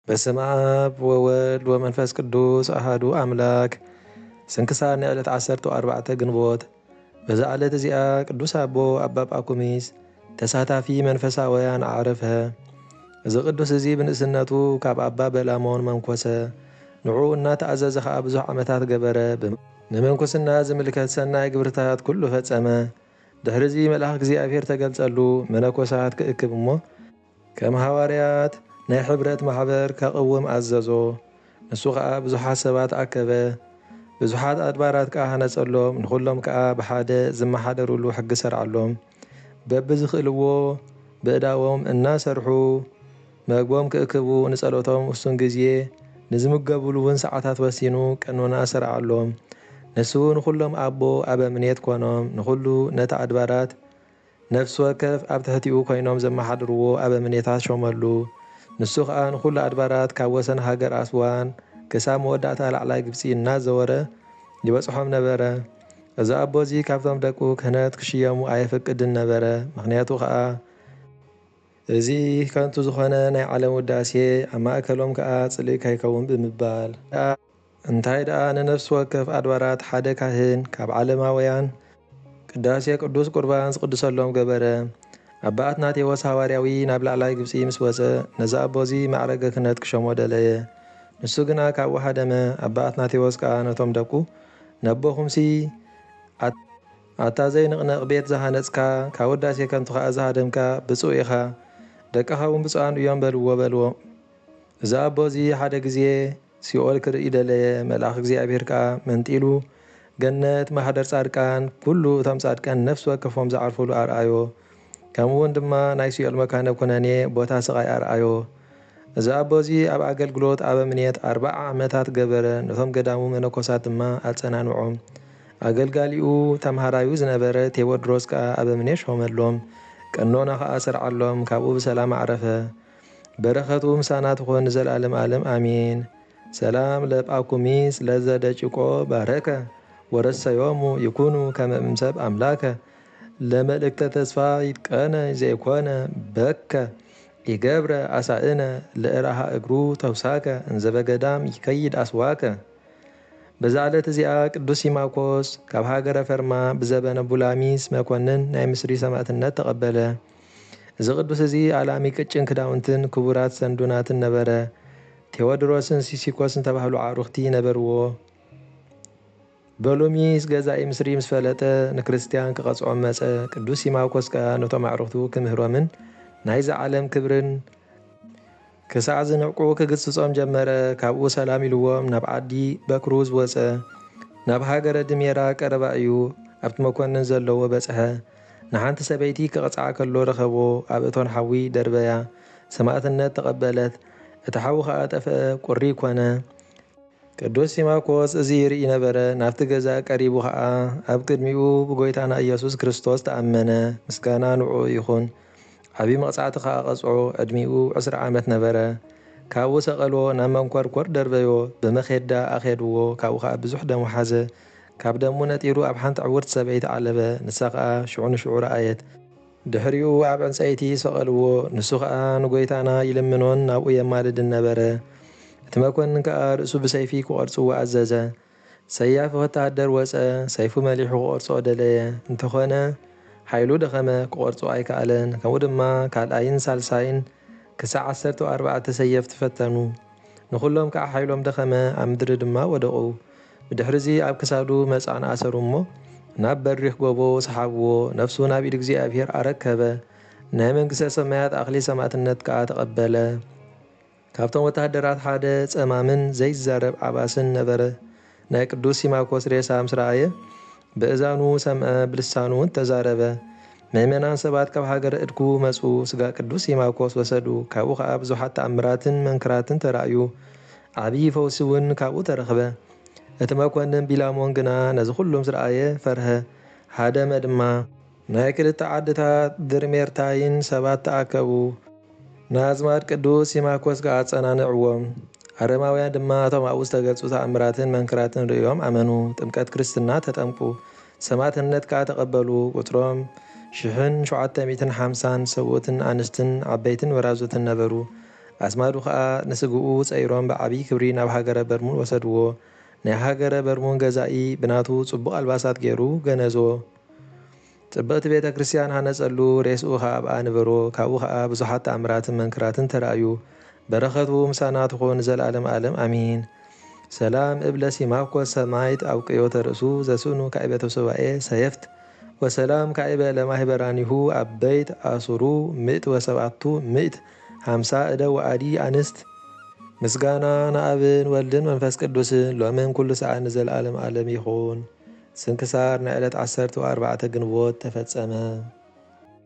በስመ አብ ወወልድ ወመንፈስ ቅዱስ አሐዱ አምላክ። ስንክሳር ንዕለት 14 ግንቦት። በዛ ዕለት እዚኣ ቅዱስ አቦ አባ ጳኩሚስ ተሳታፊ መንፈሳውያን አዕረፈ። እዚ ቅዱስ እዚ ብንእስነቱ ካብ አባ በላሞን መንኮሰ። ንዑ እናተኣዘዘ ከዓ ብዙሕ ዓመታት ገበረ። ንምንኩስና ዝምልከት ሰናይ ግብርታት ኩሉ ፈጸመ። ድሕሪ እዚ መልአክ እግዚኣብሔር ተገልጸሉ መነኮሳት ክእክብ እሞ ከም ሃዋርያት ናይ ሕብረት ማሕበር ከቕውም ኣዘዞ። ንሱ ከዓ ብዙሓት ሰባት ኣከበ። ብዙሓት ኣድባራት ከዓ ሃነጸሎም፣ ንኹሎም ከዓ ብሓደ ዝመሓደሩሉ ሕጊ ሰርዓሎም። በቢ ዝኽእልዎ ብእዳዎም እናሰርሑ መግቦም ክእክቡ ንጸሎቶም ውሱን ግዜ ንዝምገቡሉ እውን ሰዓታት ወሲኑ ቀኖና ሰርዓሎም። ንሱ ንኹሎም ኣቦ ኣበምኔት ኮኖም። ንኹሉ ነቲ ኣድባራት ነፍሲ ወከፍ ኣብ ትሕቲኡ ኮይኖም ዘመሓድርዎ ኣበምኔታት ሾመሉ። ንሱ ከዓ ንኹሉ ኣድባራት ካብ ወሰን ሃገር ኣስዋን ክሳብ መወዳእታ ላዕላይ ግብፂ እናዘወረ ይበፅሖም ነበረ። እዚ ኣቦ እዚ ካብቶም ደቁ ክህነት ክሽየሙ ኣየፈቅድን ነበረ። ምክንያቱ ከዓ እዚ ከንቱ ዝኾነ ናይ ዓለም ውዳሴ ኣብ ማእከሎም ከዓ ጽልእ ከይከውን ብምባል። እንታይ ደኣ ንነፍሲ ወከፍ ኣድባራት ሓደ ካህን ካብ ዓለማውያን ቅዳሴ ቅዱስ ቁርባን ዝቅድሰሎም ገበረ። ኣባ አትናቴዎስ ሃዋርያዊ ናብ ላዕላይ ግብፂ ምስ ወፀ ነዚ ኣቦ እዚ ማዕረገ ክህነት ክሾሞ ደለየ። ንሱ ግና ካብኡ ሃደመ። ኣባ አትናቴዎስ ከዓ ነቶም ደቁ ነቦኹምሲ ኣታ ዘይንቕነቕ ቤት ዝሃነፅካ ካብ ውዳሴ ከንቱ ከዓ ዝሃደምካ ብፁዕ ኢኻ፣ ደቅኻ እውን ብፁዓን እዮም በልዎ። እዚ ኣቦ እዚ ሓደ ግዜ ሲኦል ክርኢ ደለየ። መልአክ እግዚኣብሔር ከዓ መንጢሉ ገነት ማሕደር ጻድቃን ኩሉ እቶም ጻድቃን ነፍሲ ወከፎም ዝዓርፍሉ ኣርኣዮ። ከምኡውን ድማ ናይ ሲኦል መካነ ኩነኔ ቦታ ስቃይ ኣርኣዮ። እዚ ኣቦ እዚ ኣብ ኣገልግሎት ኣበምኔት 40 ዓመታት ገበረ። ነቶም ገዳሙ መነኮሳት ድማ ኣጸናንዖም። ኣገልጋሊኡ ተምሃራዩ ዝነበረ ቴዎድሮስ ከዓ ኣበምኔት ሾመሎም። ቀኖና ከዓ ሰርዓሎም። ካብኡ ብሰላም ኣዕረፈ። በረኸቱ ምሳና ትኾን ንዘለዓለም ዓለም አሜን። ሰላም ለጳኩሚስ ለዘደጭቆ ባረከ ወረሰዮሙ ይኩኑ ከመ እምሰብ አምላከ ለመልእክተ ተስፋ ይጥቀነ ዘይኮነ በከ ይገብረ አሳእነ ለእራሃ እግሩ ተውሳከ እንዘበገዳም ይከይድ አስዋከ። በዛ ዕለት እዚኣ ቅዱስ ሲማኮስ ካብ ሃገረ ፈርማ ብዘበነ ቡላሚስ መኮንን ናይ ምስሪ ሰማዕትነት ተቐበለ። እዚ ቅዱስ እዚ ኣላሚ ቅጭን ክዳውንትን ክቡራት ሰንዱናትን ነበረ። ቴዎድሮስን ሲሲኮስን ተባህሉ ዓሩኽቲ ነበርዎ። በሎሚስ ገዛኢ ምስሪ ምስ ፈለጠ ንክርስቲያን ክቐጽዖም መፀ። ቅዱስ ሲማኮስ ከዓ ነቶም ኣዕሩኽቱ ክምህሮምን ናይዚ ዓለም ክብርን ክሳዕ ዝንዕቁ ክግስጾም ጀመረ። ካብኡ ሰላም ኢልዎም ናብ ዓዲ በክሩ ዝወፀ ናብ ሃገረ ድሜራ ቀረባ እዩ። ኣብቲ መኮንን ዘለዎ በጽሐ። ንሓንቲ ሰበይቲ ክቕፅዓ ከሎ ረኸቦ። ኣብ እቶን ሓዊ ደርበያ ሰማዕትነት ተቐበለት። እቲ ሓዊ ከዓ ጠፍአ፣ ቁሪ ኮነ። ቅዱስ ሲማኮስ እዚ ይርኢ ነበረ። ናብቲ ገዛ ቀሪቡ ከዓ ኣብ ቅድሚኡ ብጎይታና ኢየሱስ ክርስቶስ ተኣመነ። ምስጋና ንዑ ይኹን። ዓብዪ መቕጻዕቲ ከዓ ቐጽዖ። ዕድሚኡ 20 ዓመት ነበረ። ካብኡ ሰቐልዎ፣ ናብ መንኰርኰር ደርበዮ። ብመኼዳ ኣኼድዎ። ካብኡ ከዓ ብዙሕ ደሙ ሓዘ። ካብ ደሙ ነጢሩ ኣብ ሓንቲ ዕውርቲ ሰበይቲ ዓለበ። ንሳ ከዓ ሽዑ ንሽዑ ረኣየት። ድሕሪኡ ኣብ ዕንፀይቲ ሰቐልዎ። ንሱ ከዓ ንጎይታና ይልምኖን ናብኡ የማልድን ነበረ። እቲ መኮንን ከዓ ርእሱ ብሰይፊ ክቖርጽዎ ኣዘዘ። ሰያፊ ወታሃደር ወፀ። ሰይፉ መሊሑ ክቖርጾ ደለየ። እንተኾነ ሓይሉ ደኸመ፣ ክቖርጾ ኣይከኣለን። ከምኡ ድማ ካልኣይን ሳልሳይን ክሳዕ 14 ሰየፍቲ ፈተኑ። ንኹሎም ከዓ ሓይሎም ደኸመ፣ ኣብ ምድሪ ድማ ወደቑ። ብድሕሪዚ ኣብ ክሳዱ መጻን ኣሰሩ እሞ ናብ በሪኽ ጎቦ ሰሓብዎ። ነፍሱ ናብ ኢድ እግዚኣብሔር ኣረከበ። ናይ መንግሥተ ሰማያት ኣኽሊል ሰማዕትነት ከዓ ተቐበለ። ካብቶም ወታሃደራት ሓደ ጸማምን ዘይዛረብ ዓባስን ነበረ። ናይ ቅዱስ ሲማኮስ ሬሳ ምስ ረኣየ ብእዛኑ ሰምዐ፣ ብልሳኑ እውን ተዛረበ። ምእመናን ሰባት ካብ ሃገረ እድኩ መፁ። ስጋ ቅዱስ ሲማኮስ ወሰዱ። ካብኡ ከዓ ብዙሓት ተኣምራትን መንክራትን ተራእዩ። ዓብዪ ፈውሲ እውን ካብኡ ተረኽበ። እቲ መኮንን ቢላሞን ግና ነዚ ኩሉ ምስ ረኣየ ፈርሀ፣ ሃደመ ድማ። ናይ ክልተ ዓድታት ድርሜርታይን ሰባት ተኣከቡ። ናዝማድ ቅዱስ ሲማኮስ ከዓ ጸናንዕዎም። ኣረማውያን ድማ እቶም ኣብኡ ዝተገልጹ ተኣምራትን መንክራትን ርእዮም ኣመኑ። ጥምቀት ክርስትና ተጠምቁ። ሰማዕትነት ከዓ ተቐበሉ። ቁጥሮም 1750 ሰብኡትን ኣንስትን ዓበይትን ወራዙትን ነበሩ። ኣስማዱ ከዓ ንስግኡ ፀይሮም ብዓብዪ ክብሪ ናብ ሃገረ በርሙን ወሰድዎ። ናይ ሃገረ በርሙን ገዛኢ ብናቱ ጽቡቕ ኣልባሳት ገይሩ ገነዞ። ጽብቕቲ ቤተ ክርስቲያን ሃነጸሉ ሬስኡ ከዓ ኣብኣ ንበሮ። ካብኡ ከዓ ብዙሓት ተኣምራትን መንክራትን ተረኣዩ። በረኸቱ ምሳና ትኹን ዘለዓለም ዓለም ኣሚን። ሰላም እብለሲማኮስ ሰማይት ኣውቅዮ ተርእሱ ዘስእኑ ካዕበተ ሱባኤ ሰየፍት ወሰላም ካዕበ ለማህበራኒሁ ኣበይት ኣሱሩ 107 እደ ወኣዲ ኣንስት። ምስጋና ንኣብን ወልድን መንፈስ ቅዱስን ሎምን ኩሉ ሰዓት ንዘለዓለም ዓለም ይኹን። ስንክሳር ንዕለት 14 ግንቦት ተፈጸመ።